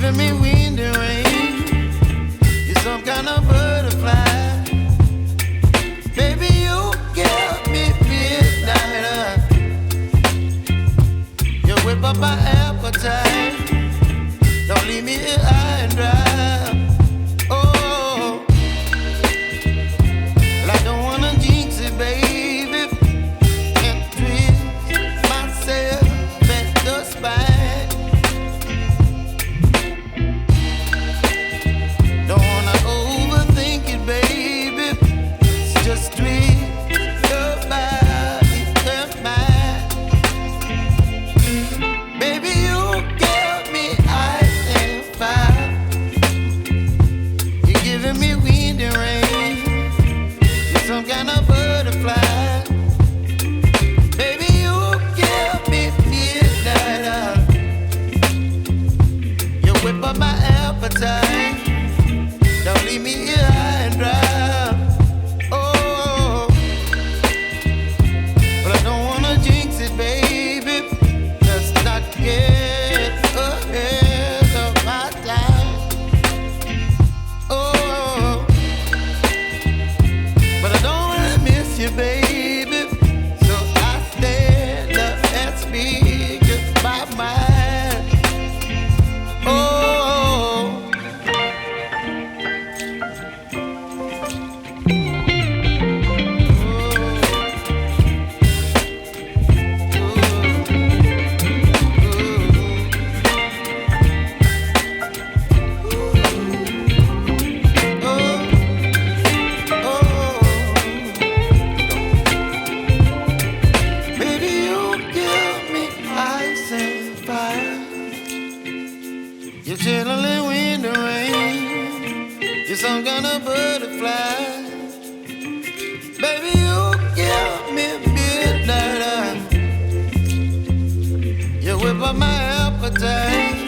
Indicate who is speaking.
Speaker 1: giving me wind and rain. You're some kind of butterfly. Baby, you give me midnight. You whip up my appetite. Don't leave me here high and dry. Oh, well, I don't wanna jinx it, baby. Can't twist myself at the spine. Don't wanna overthink it, baby. It's just twist your body and mine. Baby, you give me ice and fire. You're giving me wind and rain. You're some kind of butterfly. Baby, you give me midnight. You whip up my appetite. Don't leave me here high and dry. Oh, but I don't wanna jinx it, baby. Let's not get ahead of my time. Oh, but I don't wanna miss you, baby. So I stand up and speak my mind. Oh. You're chilling wind and rain. You're some kind of butterfly. Baby, you give me midnight. You whip up my appetite.